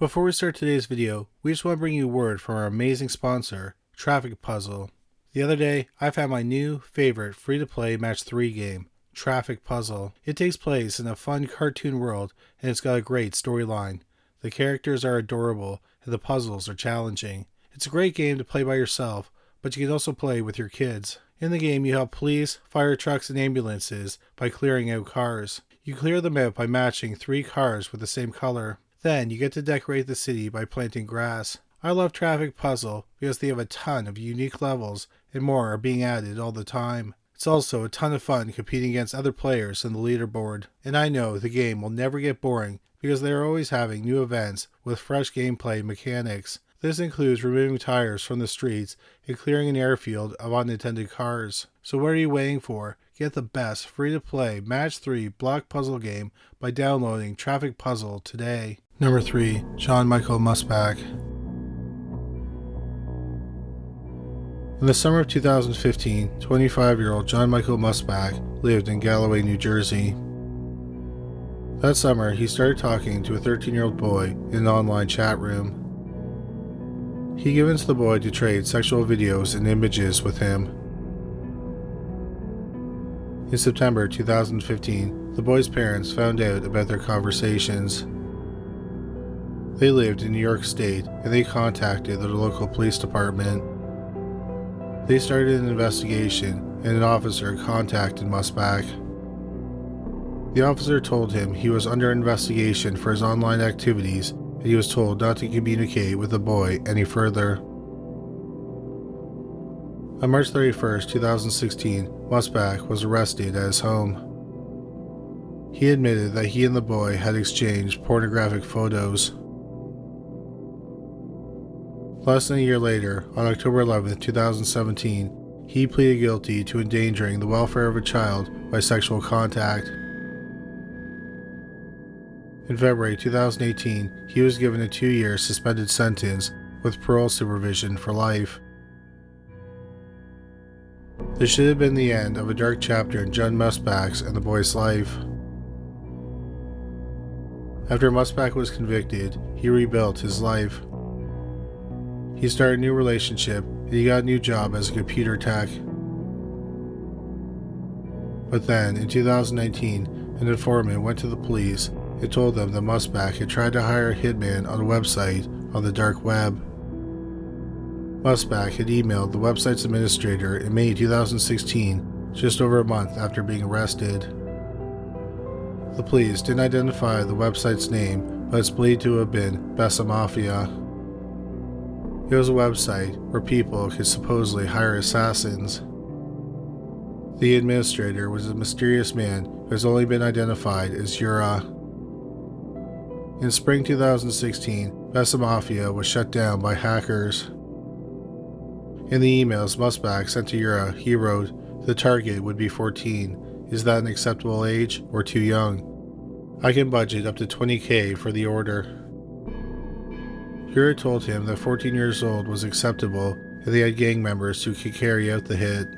Before we start today's video, we just want to bring you a word from our amazing sponsor, Traffic Puzzle. The other day, I found my new favorite free-to-play match 3 game, Traffic Puzzle. It takes place in a fun cartoon world, and it's got a great storyline. The characters are adorable, and the puzzles are challenging. It's a great game to play by yourself, but you can also play with your kids. In the game, you help police, fire trucks, and ambulances by clearing out cars. You clear them out by matching 3 cars with the same color. Then you get to decorate the city by planting grass. I love Traffic Puzzle because they have a ton of unique levels and more are being added all the time. It's also a ton of fun competing against other players in the leaderboard. And I know the game will never get boring because they are always having new events with fresh gameplay mechanics. This includes removing tires from the streets and clearing an airfield of unattended cars. So what are you waiting for? Get the best free-to-play Match 3 block puzzle game by downloading Traffic Puzzle today. Number 3. John Michael Musbach. In the summer of 2015, 25-year-old John Michael Musbach lived in Galloway, New Jersey. That summer, he started talking to a 13-year-old boy in an online chat room. He convinced the boy to trade sexual videos and images with him. In September 2015, the boy's parents found out about their conversations. They lived in New York State, and they contacted the local police department. They started an investigation, and an officer contacted Musbach. The officer told him he was under investigation for his online activities, and he was told not to communicate with the boy any further. On March 31, 2016, Musbach was arrested at his home. He admitted that he and the boy had exchanged pornographic photos. Less than a year later, on October 11, 2017, he pleaded guilty to endangering the welfare of a child by sexual contact. In February 2018, he was given a 2-year suspended sentence with parole supervision for life. This should have been the end of a dark chapter in John Musbach's and the boy's life. After Musbach was convicted, he rebuilt his life. He started a new relationship, and he got a new job as a computer tech. But then, in 2019, an informant went to the police and told them that Musbach had tried to hire a hitman on a website on the dark web. Musbach had emailed the website's administrator in May 2016, just over a month after being arrested. The police didn't identify the website's name, but it's believed to have been Bessa Mafia. It was a website where people could supposedly hire assassins. The administrator was a mysterious man who has only been identified as Yura. In spring 2016, Bessa Mafia was shut down by hackers. In the emails Musbach sent to Yura, he wrote, "The target would be 14. Is that an acceptable age or too young? I can budget up to $20,000 for the order." Yura told him that 14 years old was acceptable and they had gang members who could carry out the hit.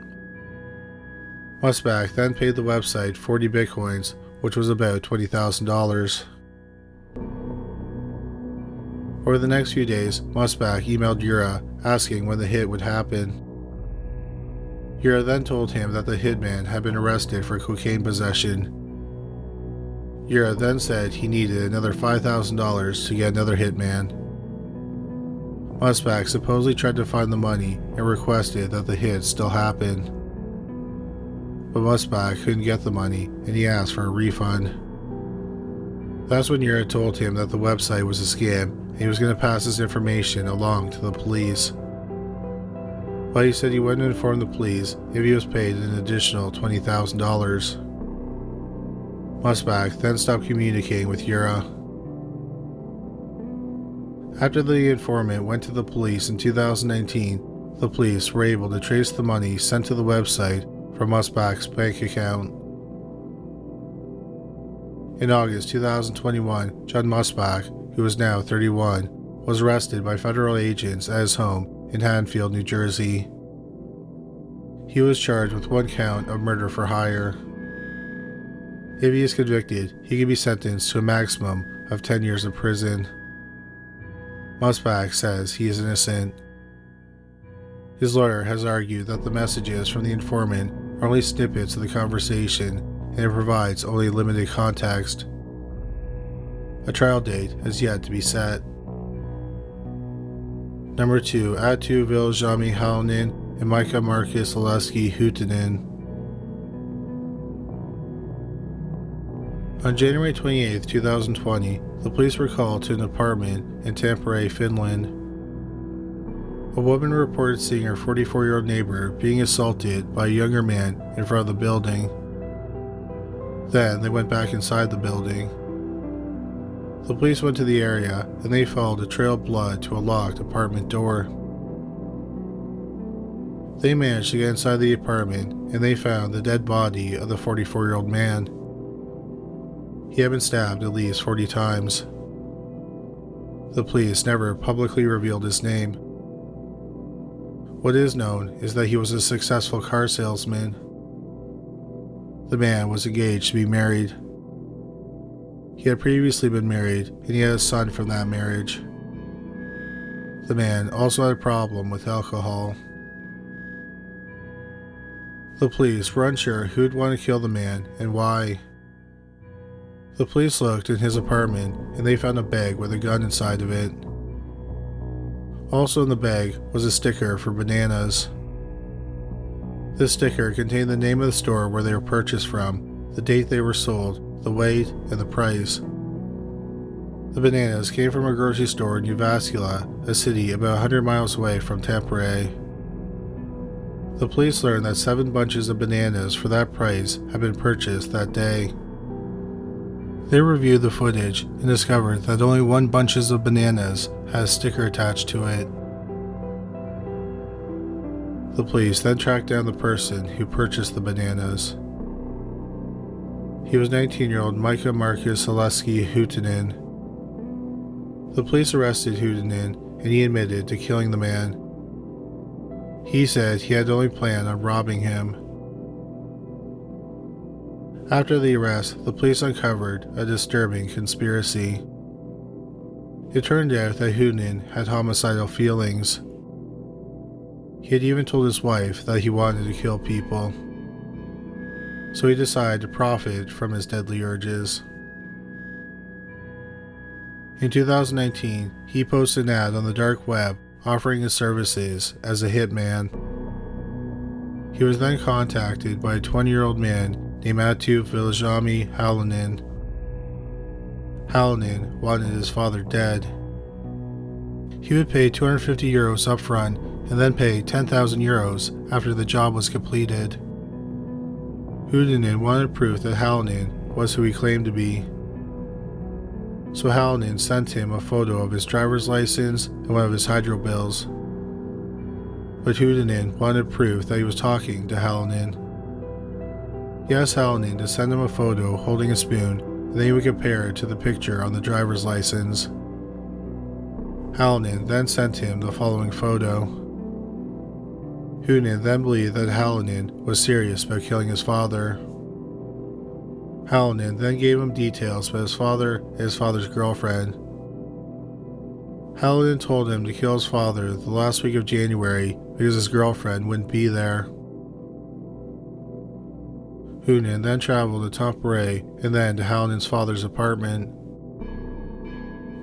Musbach then paid the website 40 bitcoins, which was about $20,000. Over the next few days, Musbach emailed Yura asking when the hit would happen. Yura then told him that the hitman had been arrested for cocaine possession. Yura then said he needed another $5,000 to get another hitman. Musbach supposedly tried to find the money and requested that the hit still happen. But Musbach couldn't get the money and he asked for a refund. That's when Yura told him that the website was a scam and he was going to pass his information along to the police. But he said he wouldn't inform the police if he was paid an additional $20,000. Musbach then stopped communicating with Yura. After the informant went to the police in 2019, the police were able to trace the money sent to the website from Musbach's bank account. In August 2021, John Musbach, who is now 31, was arrested by federal agents at his home in Haddonfield, New Jersey. He was charged with 1 count of murder for hire. If he is convicted, he can be sentenced to a maximum of 10 years in prison. Musbach says he is innocent. His lawyer has argued that the messages from the informant are only snippets of the conversation and it provides only limited context. A trial date has yet to be set. Number 2. Aatu, Viljami, Halonen, and Mika, Markus, Aleksi, Hytönen. On January 28, 2020, the police were called to an apartment in Tampere, Finland. A woman reported seeing her 44-year-old neighbor being assaulted by a younger man in front of the building. Then they went back inside the building. The police went to the area and they followed a trail of blood to a locked apartment door. They managed to get inside the apartment and they found the dead body of the 44-year-old man. He had been stabbed at least 40 times. The police never publicly revealed his name. What is known is that he was a successful car salesman. The man was engaged to be married. He had previously been married and he had a son from that marriage. The man also had a problem with alcohol. The police were unsure who would want to kill the man and why. The police looked in his apartment and they found a bag with a gun inside of it. Also in the bag was a sticker for bananas. This sticker contained the name of the store where they were purchased from, the date they were sold, the weight, and the price. The bananas came from a grocery store in Jyväskylä, a city about 100 miles away from Tampere. The police learned that 7 bunches of bananas for that price had been purchased that day. They reviewed the footage and discovered that only 1 bunch of bananas had a sticker attached to it. The police then tracked down the person who purchased the bananas. He was 19-year-old Mika, Markus, Aleksi, Hytönen. The police arrested Hytönen and he admitted to killing the man. He said he had only planned on robbing him. After the arrest, the police uncovered a disturbing conspiracy. It turned out that Hytönen had homicidal feelings. He had even told his wife that he wanted to kill people. So he decided to profit from his deadly urges. In 2019, he posted an ad on the dark web offering his services as a hitman. He was then contacted by a 20-year-old man named Aatu, Viljami, Halonen. Halonen wanted his father dead. He would pay 250 euros up front and then pay 10,000 euros after the job was completed. Hytönen wanted proof that Halonen was who he claimed to be. So Halonen sent him a photo of his driver's license and one of his hydro bills. But Hytönen wanted proof that he was talking to Halonen. He asked Halonen to send him a photo holding a spoon, and then he would compare it to the picture on the driver's license. Halonen then sent him the following photo. Hytönen then believed that Halonen was serious about killing his father. Halonen then gave him details about his father and his father's girlfriend. Halonen told him to kill his father the last week of January because his girlfriend wouldn't be there. Hytönen then traveled to Tampere and then to Halonen's father's apartment.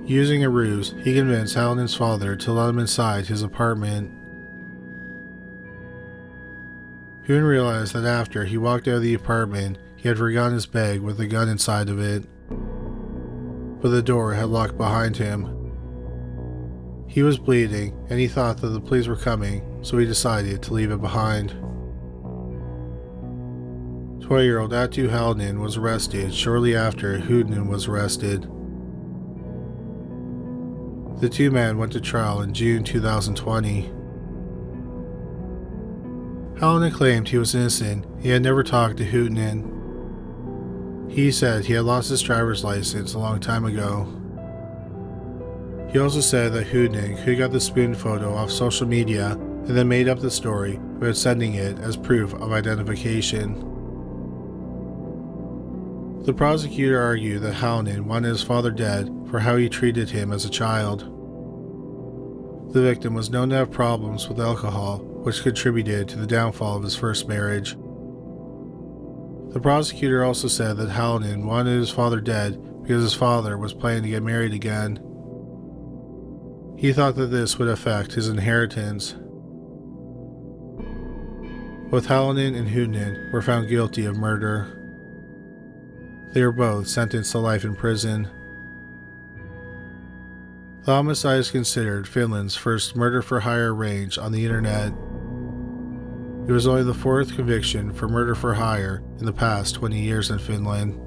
Using a ruse, he convinced Halonen's father to let him inside his apartment. Hytönen realized that after he walked out of the apartment, he had forgotten his bag with a gun inside of it, but the door had locked behind him. He was bleeding and he thought that the police were coming, so he decided to leave it behind. 20-year-old Aatu Halonen was arrested shortly after Hytönen was arrested. The 2 men went to trial in June 2020. Halonen claimed he was innocent. He had never talked to Hytönen. He said he had lost his driver's license a long time ago. He also said that Hytönen could have got the spoon photo off social media and then made up the story about sending it as proof of identification. The prosecutor argued that Halonen wanted his father dead for how he treated him as a child. The victim was known to have problems with alcohol, which contributed to the downfall of his first marriage. The prosecutor also said that Halonen wanted his father dead because his father was planning to get married again. He thought that this would affect his inheritance. Both Halonen and Hytönen were found guilty of murder. They were both sentenced to life in prison. The homicide is considered Finland's first murder-for-hire range on the internet. It was only the fourth conviction for murder for hire in the past 20 years in Finland.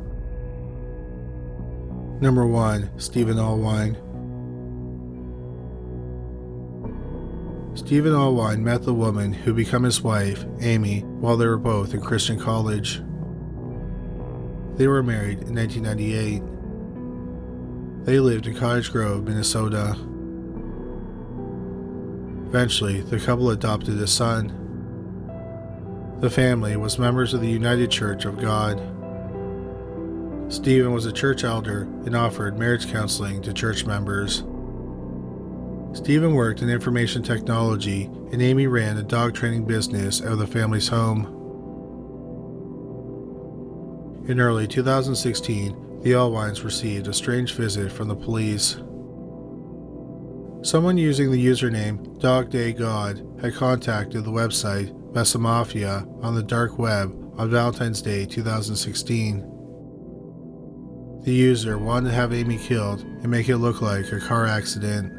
Number 1. Stephen Allwine. Stephen Allwine met the woman who became his wife, Amy, while they were both in Christian college. They were married in 1998. They lived in Cottage Grove, Minnesota. Eventually, the couple adopted a son. The family was members of the United Church of God. Stephen was a church elder and offered marriage counseling to church members. Stephen worked in information technology, and Amy ran a dog training business out of the family's home. In early 2016, the Allwines received a strange visit from the police. Someone using the username DogDayGod had contacted the website Mafia on the dark web on Valentine's Day 2016. The user wanted to have Amy killed and make it look like a car accident.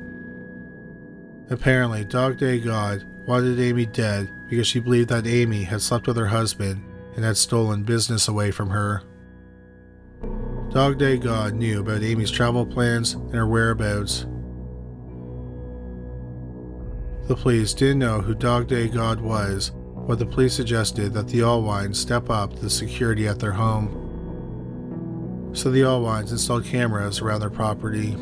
Apparently, DogDayGod wanted Amy dead because she believed that Amy had slept with her husband and had stolen business away from her. DogDayGod knew about Amy's travel plans and her whereabouts. The police didn't know who DogDayGod was, but the police suggested that the Allwines step up the security at their home. So the Allwines installed cameras around their property.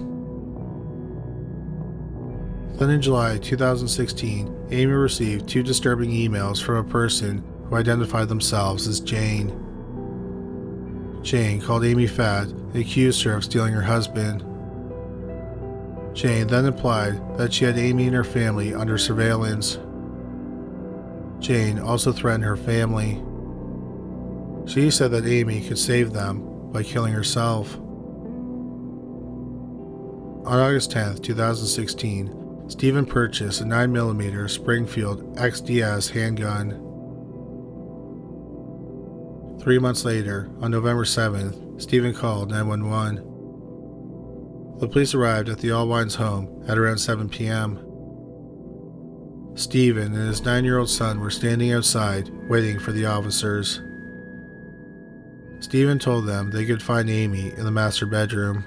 Then in July 2016, Amy received 2 disturbing emails from a person who identified themselves as Jane. Jane called Amy fat and accused her of stealing her husband. Jane then implied that she had Amy and her family under surveillance. Jane also threatened her family. She said that Amy could save them by killing herself. On August 10, 2016, Stephen purchased a 9mm Springfield XDS handgun. 3 months later, on November 7th, Stephen called 911. The police arrived at the Allwines' home at around 7 p.m. Stephen and his 9-year-old son were standing outside, waiting for the officers. Stephen told them they could find Amy in the master bedroom.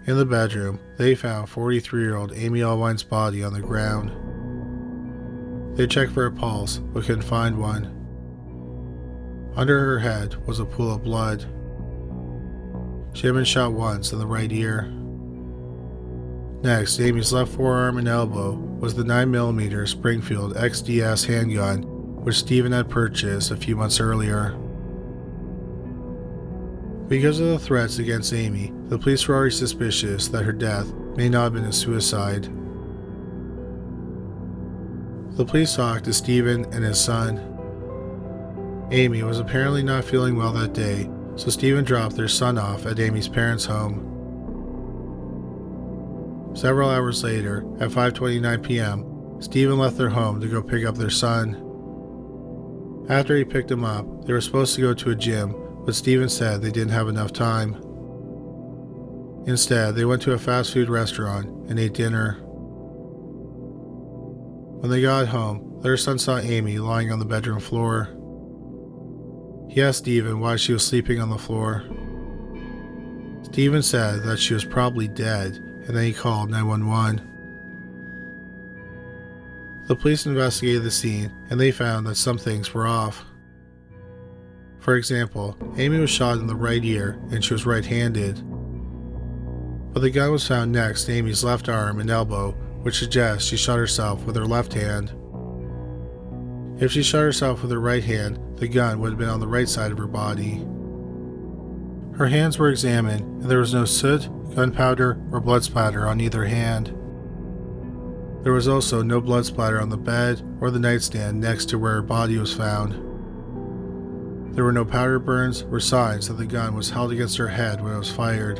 In the bedroom, they found 43-year-old Amy Allwine's body on the ground. They checked for a pulse, but couldn't find one. Under her head was a pool of blood. She had been shot once in the right ear. Next, Amy's left forearm and elbow was the 9mm Springfield XDS handgun, which Stephen had purchased a few months earlier. Because of the threats against Amy, the police were already suspicious that her death may not have been a suicide. The police talked to Stephen and his son. Amy was apparently not feeling well that day, so Stephen dropped their son off at Amy's parents' home. Several hours later, at 5:29 p.m., Stephen left their home to go pick up their son. After he picked him up, they were supposed to go to a gym, but Stephen said they didn't have enough time. Instead, they went to a fast food restaurant and ate dinner. When they got home, their son saw Amy lying on the bedroom floor. He asked Stephen why she was sleeping on the floor. Stephen said that she was probably dead, and then he called 911. The police investigated the scene, and they found that some things were off. For example, Amy was shot in the right ear, and she was right-handed. But the gun was found next to Amy's left arm and elbow, which suggests she shot herself with her left hand. If she shot herself with her right hand, the gun would have been on the right side of her body. Her hands were examined, and there was no soot, gunpowder, or blood splatter on either hand. There was also no blood splatter on the bed or the nightstand next to where her body was found. There were no powder burns or signs that the gun was held against her head when it was fired.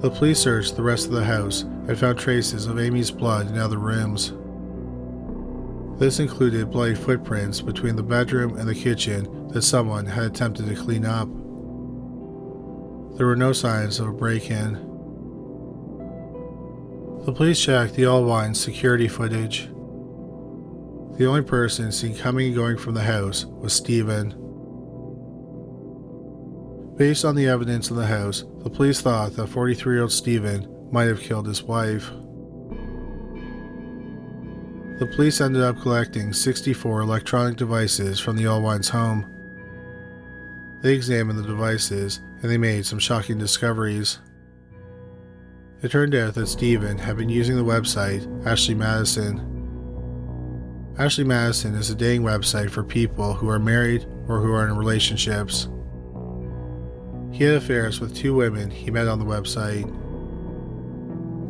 The police searched the rest of the house and found traces of Amy's blood in other rooms. This included bloody footprints between the bedroom and the kitchen that someone had attempted to clean up. There were no signs of a break-in. The police checked the Allwine security footage. The only person seen coming and going from the house was Stephen. Based on the evidence in the house, the police thought that 43-year-old Stephen might have killed his wife. The police ended up collecting 64 electronic devices from the Allwine's home. They examined the devices and they made some shocking discoveries. It turned out that Stephen had been using the website Ashley Madison. Ashley Madison is a dating website for people who are married or who are in relationships. He had affairs with 2 women he met on the website.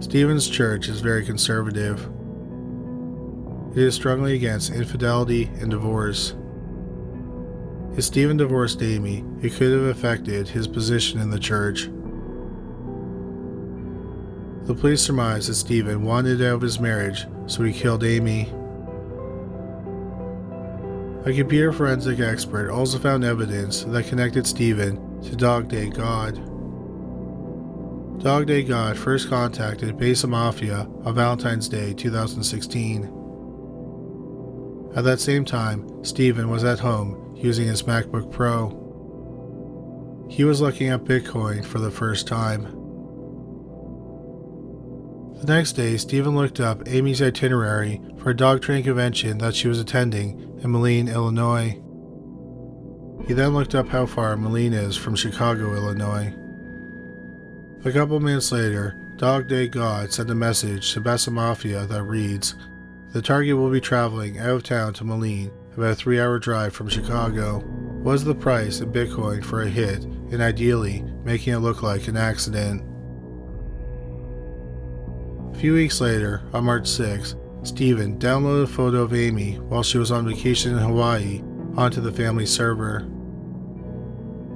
Stephen's church is very conservative. It is strongly against infidelity and divorce. If Stephen divorced Amy, it could have affected his position in the church. The police surmised that Stephen wanted out of his marriage, so he killed Amy. A computer forensic expert also found evidence that connected Stephen to Dog Day God. Dog Day God first contacted Besa Mafia on Valentine's Day 2016. At that same time, Stephen was at home using his MacBook Pro. He was looking at Bitcoin for the first time. The next day, Stephen looked up Amy's itinerary for a dog training convention that she was attending in Moline, Illinois. He then looked up how far Moline is from Chicago, Illinois. A couple minutes later, Dog Day God sent a message to Besa Mafia that reads, "The target will be traveling out of town to Moline, about a 3-hour drive from Chicago. What is the price in Bitcoin for a hit, and ideally making it look like an accident?" A few weeks later, on March 6, Stephen downloaded a photo of Amy while she was on vacation in Hawaii onto the family server.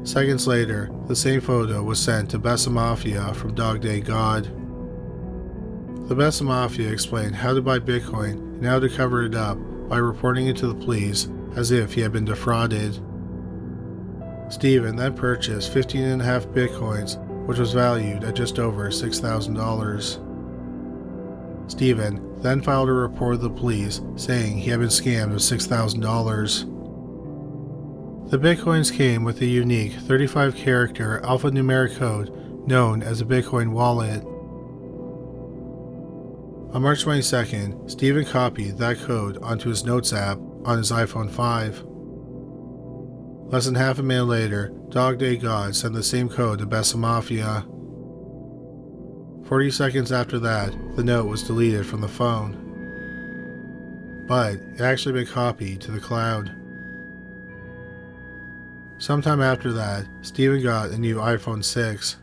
Seconds later, the same photo was sent to Besa Mafia from Dog Day God. The Besa Mafia explained how to buy Bitcoin and how to cover it up by reporting it to the police as if he had been defrauded. Stephen then purchased 15.5 Bitcoins, which was valued at just over $6,000. Stephen then filed a report with the police saying he had been scammed of $6,000. The Bitcoins came with a unique 35-character alphanumeric code known as a Bitcoin wallet. On March 22nd, Stephen copied that code onto his Notes app on his iPhone 5. Less than half a minute later, Dog Day God sent the same code to Besa Mafia. 40 seconds after that, the note was deleted from the phone. But it had actually been copied to the cloud. Sometime after that, Stephen got a new iPhone 6.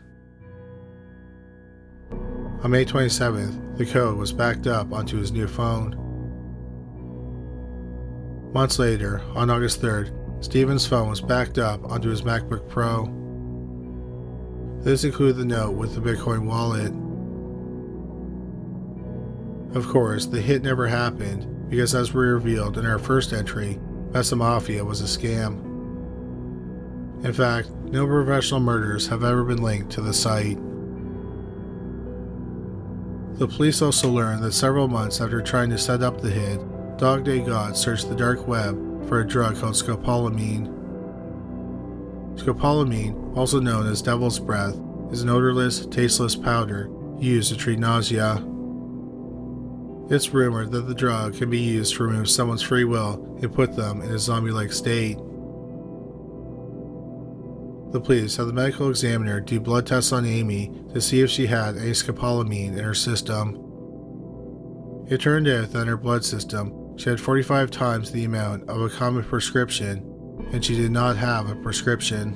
On May 27th, the code was backed up onto his new phone. Months later, on August 3rd, Stephen's phone was backed up onto his MacBook Pro. This included the note with the Bitcoin wallet. Of course, the hit never happened because, as we revealed in our first entry, Besa Mafia was a scam. In fact, no professional murders have ever been linked to the site. The police also learned that several months after trying to set up the hit, Dog Day God searched the dark web for a drug called scopolamine. Scopolamine, also known as devil's breath, is an odorless, tasteless powder used to treat nausea. It's rumored that the drug can be used to remove someone's free will and put them in a zombie-like state. The police had the medical examiner do blood tests on Amy to see if she had any scopolamine in her system. It turned out that in her blood system, she had 45 times the amount of a common prescription, and she did not have a prescription.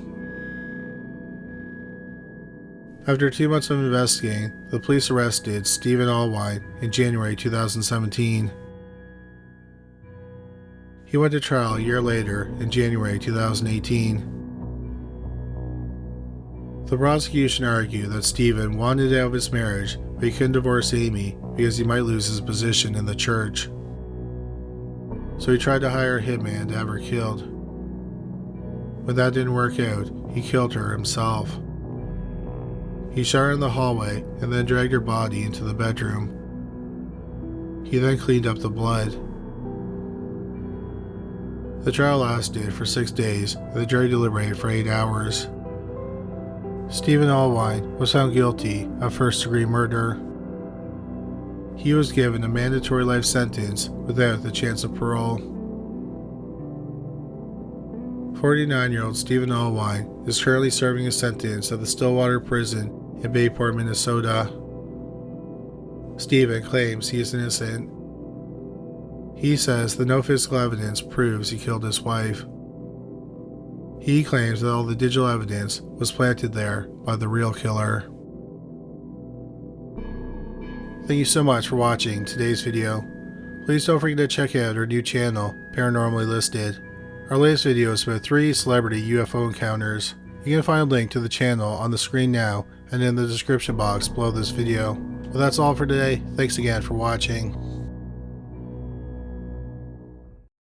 After 2 months of investigating, the police arrested Stephen Allwine in January 2017. He went to trial a year later in January 2018. The prosecution argued that Stephen wanted out of his marriage, but he couldn't divorce Amy because he might lose his position in the church. So he tried to hire a hitman to have her killed. When that didn't work out, he killed her himself. He shot her in the hallway and then dragged her body into the bedroom. He then cleaned up the blood. The trial lasted for 6 days and the jury deliberated for 8 hours. Stephen Allwine was found guilty of first-degree murder. He was given a mandatory life sentence without the chance of parole. 49-year-old Stephen Allwine is currently serving a sentence at the Stillwater Prison in Bayport, Minnesota. Stephen claims he is innocent. He says that no physical evidence proves he killed his wife. He claims that all the digital evidence was planted there by the real killer. Thank you so much for watching today's video. Please don't forget to check out our new channel, Paranormally Listed. Our latest video is about 3 celebrity UFO encounters. You can find a link to the channel on the screen now and in the description box below this video. Well, that's all for today. Thanks again for watching.